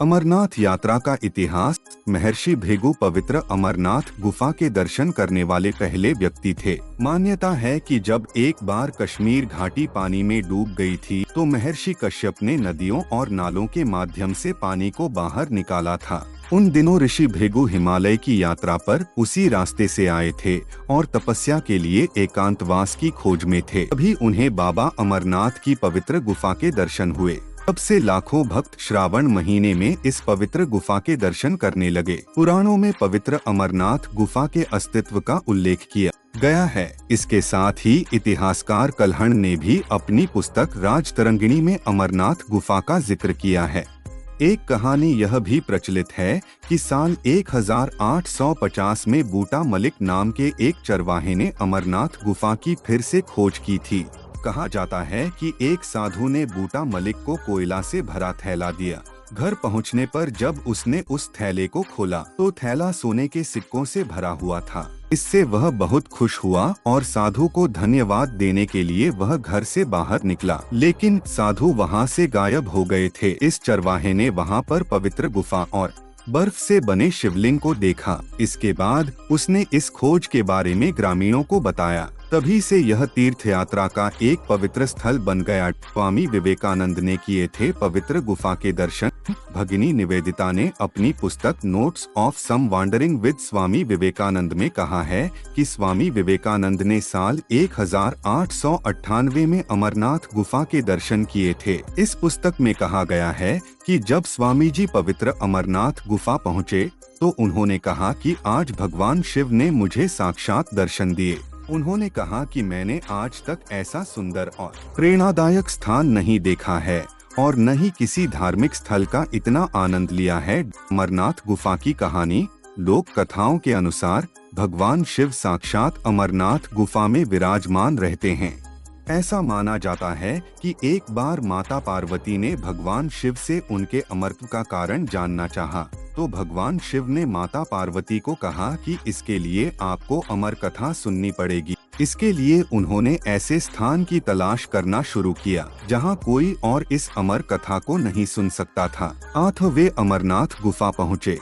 अमरनाथ यात्रा का इतिहास। महर्षि भृगु पवित्र अमरनाथ गुफा के दर्शन करने वाले पहले व्यक्ति थे। मान्यता है कि जब एक बार कश्मीर घाटी पानी में डूब गई थी तो महर्षि कश्यप ने नदियों और नालों के माध्यम से पानी को बाहर निकाला था। उन दिनों ऋषि भृगु हिमालय की यात्रा पर उसी रास्ते से आए थे और तपस्या के लिए एकांतवास की खोज में थे। तभी उन्हें बाबा अमरनाथ की पवित्र गुफा के दर्शन हुए। तब से लाखों भक्त श्रावण महीने में इस पवित्र गुफा के दर्शन करने लगे। पुराणों में पवित्र अमरनाथ गुफा के अस्तित्व का उल्लेख किया गया है। इसके साथ ही इतिहासकार कल्हण ने भी अपनी पुस्तक राजतरंगिणी में अमरनाथ गुफा का जिक्र किया है। एक कहानी यह भी प्रचलित है कि साल 1850 में बूटा मलिक नाम के एक चरवाहे ने अमरनाथ गुफा की फिर से खोज की थी। कहा जाता है कि एक साधु ने बूटा मलिक को कोयला से भरा थैला दिया। घर पहुंचने पर जब उसने उस थैले को खोला तो थैला सोने के सिक्कों से भरा हुआ था। इससे वह बहुत खुश हुआ और साधु को धन्यवाद देने के लिए वह घर से बाहर निकला, लेकिन साधु वहां से गायब हो गए थे। इस चरवाहे ने वहां पर पवित्र गुफा और बर्फ से बने शिवलिंग को देखा। इसके बाद उसने इस खोज के बारे में ग्रामीणों को बताया। तभी से यह तीर्थ यात्रा का एक पवित्र स्थल बन गया। स्वामी विवेकानंद ने किए थे पवित्र गुफा के दर्शन। भगिनी निवेदिता ने अपनी पुस्तक notes of some wandering with Swami Vivekananda में कहा है कि स्वामी विवेकानंद ने साल 1898 में अमरनाथ गुफा के दर्शन किए थे। इस पुस्तक में कहा गया है कि जब स्वामी जी पवित्र अमरनाथ गुफा पहुँचे तो उन्होंने कहा कि आज भगवान शिव ने मुझे साक्षात दर्शन दिए। उन्होंने कहा कि मैंने आज तक ऐसा सुंदर और प्रेरणादायक स्थान नहीं देखा है और न ही किसी धार्मिक स्थल का इतना आनंद लिया है। अमरनाथ गुफा की कहानी। लोक कथाओं के अनुसार भगवान शिव साक्षात अमरनाथ गुफा में विराजमान रहते हैं। ऐसा माना जाता है कि एक बार माता पार्वती ने भगवान शिव से उनके अमरत्व का कारण जानना चाहा, तो भगवान शिव ने माता पार्वती को कहा कि इसके लिए आपको अमर कथा सुननी पड़ेगी। इसके लिए उन्होंने ऐसे स्थान की तलाश करना शुरू किया जहां कोई और इस अमर कथा को नहीं सुन सकता था। वे अमरनाथ गुफा पहुँचे।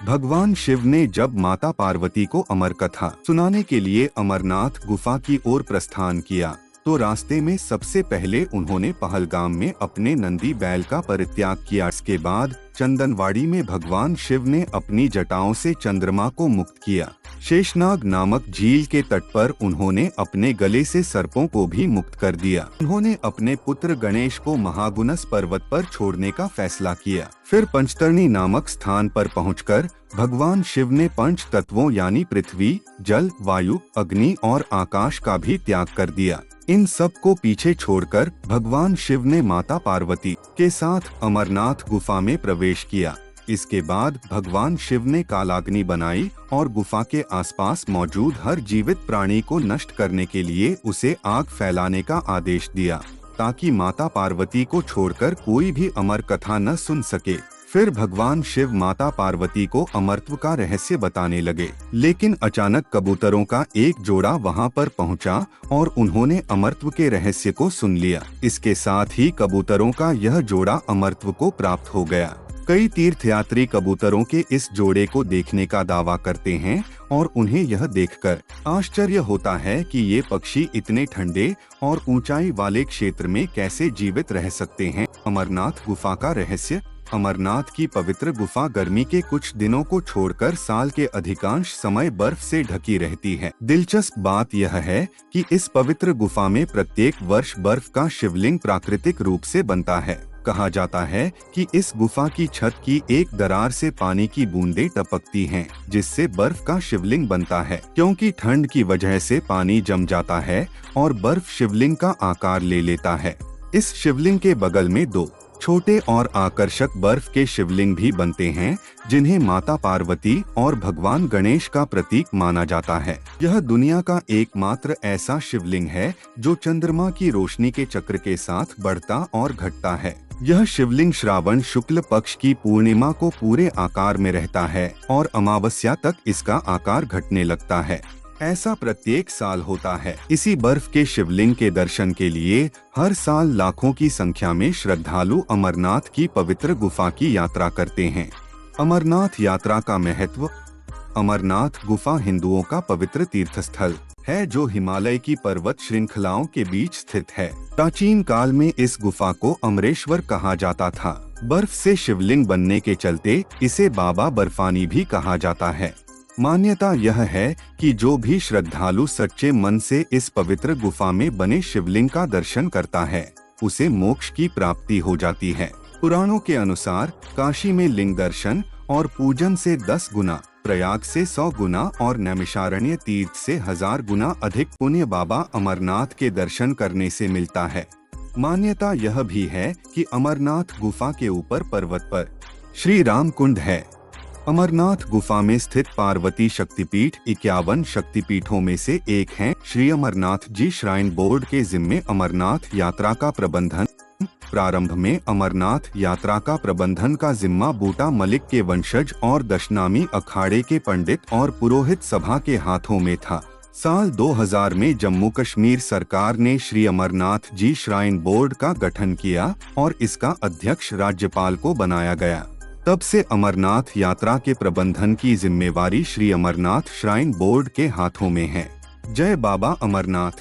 भगवान शिव ने जब माता पार्वती को अमर कथा सुनाने के लिए अमरनाथ गुफा की ओर प्रस्थान किया तो रास्ते में सबसे पहले उन्होंने पहलगाम में अपने नंदी बैल का परित्याग किया। इसके बाद चंदनवाड़ी में भगवान शिव ने अपनी जटाओं से चंद्रमा को मुक्त किया। शेषनाग नामक झील के तट पर उन्होंने अपने गले से सर्पों को भी मुक्त कर दिया। उन्होंने अपने पुत्र गणेश को महागुनस पर्वत पर छोड़ने का फैसला किया। फिर पंचतरणी नामक स्थान पर पहुंचकर भगवान शिव ने पंच तत्वों यानी पृथ्वी, जल, वायु, अग्नि और आकाश का भी त्याग कर दिया। इन सब को पीछे छोड़कर भगवान शिव ने माता पार्वती के साथ अमरनाथ गुफा में प्रवेश किया। इसके बाद भगवान शिव ने कालाग्नि बनाई और गुफा के आसपास मौजूद हर जीवित प्राणी को नष्ट करने के लिए उसे आग फैलाने का आदेश दिया, ताकि माता पार्वती को छोड़कर कोई भी अमर कथा न सुन सके। फिर भगवान शिव माता पार्वती को अमरत्व का रहस्य बताने लगे, लेकिन अचानक कबूतरों का एक जोड़ा वहां पर पहुंचा और उन्होंने अमरत्व के रहस्य को सुन लिया। इसके साथ ही कबूतरों का यह जोड़ा अमरत्व को प्राप्त हो गया। कई तीर्थयात्री कबूतरों के इस जोड़े को देखने का दावा करते हैं और उन्हें यह देखकर आश्चर्य होता है कि ये पक्षी इतने ठंडे और ऊंचाई वाले क्षेत्र में कैसे जीवित रह सकते हैं। अमरनाथ गुफा का रहस्य। अमरनाथ की पवित्र गुफा गर्मी के कुछ दिनों को छोड़कर साल के अधिकांश समय बर्फ से ढकी रहती है। दिलचस्प बात यह है कि इस पवित्र गुफा में प्रत्येक वर्ष बर्फ का शिवलिंग प्राकृतिक रूप से बनता है। कहा जाता है कि इस गुफा की छत की एक दरार से पानी की बूंदें टपकती हैं, जिससे बर्फ का शिवलिंग बनता है। क्योंकि ठंड की वजह से पानी जम जाता है और बर्फ शिवलिंग का आकार ले लेता है। इस शिवलिंग के बगल में दो छोटे और आकर्षक बर्फ के शिवलिंग भी बनते हैं, जिन्हें माता पार्वती और भगवान गणेश का प्रतीक माना जाता है। यह दुनिया का एकमात्र ऐसा शिवलिंग है जो चंद्रमा की रोशनी के चक्र के साथ बढ़ता और घटता है। यह शिवलिंग श्रावण शुक्ल पक्ष की पूर्णिमा को पूरे आकार में रहता है और अमावस्या तक इसका आकार घटने लगता है। ऐसा प्रत्येक साल होता है। इसी बर्फ के शिवलिंग के दर्शन के लिए हर साल लाखों की संख्या में श्रद्धालु अमरनाथ की पवित्र गुफा की यात्रा करते हैं। अमरनाथ यात्रा का महत्व। अमरनाथ गुफा हिंदुओं का पवित्र तीर्थस्थल है जो हिमालय की पर्वत श्रृंखलाओं के बीच स्थित है। प्राचीन काल में इस गुफा को अमरेश्वर कहा जाता था। बर्फ से शिवलिंग बनने के चलते इसे बाबा बर्फानी भी कहा जाता है। मान्यता यह है कि जो भी श्रद्धालु सच्चे मन से इस पवित्र गुफा में बने शिवलिंग का दर्शन करता है उसे मोक्ष की प्राप्ति हो जाती है। पुराणों के अनुसार काशी में लिंग दर्शन और पूजन से 10 गुना, प्रयाग से 100 गुना और नैमिषारण्य तीर्थ से 1000 गुना अधिक पुण्य बाबा अमरनाथ के दर्शन करने से मिलता है। मान्यता यह भी है कि अमरनाथ गुफा के ऊपर पर्वत पर श्री राम कुंड है। अमरनाथ गुफा में स्थित पार्वती शक्तिपीठ 51 शक्तिपीठों में से एक है। श्री अमरनाथ जी श्राइन बोर्ड के जिम्मे अमरनाथ यात्रा का प्रबंधन। प्रारंभ में अमरनाथ यात्रा का प्रबंधन का जिम्मा बूटा मलिक के वंशज और दशनामी अखाड़े के पंडित और पुरोहित सभा के हाथों में था। साल 2000 में जम्मू कश्मीर सरकार ने श्री अमरनाथ जी श्राइन बोर्ड का गठन किया और इसका अध्यक्ष राज्यपाल को बनाया गया। तब से अमरनाथ यात्रा के प्रबंधन की जिम्मेवारी श्री अमरनाथ श्राइन बोर्ड के हाथों में है। जय बाबा अमरनाथ।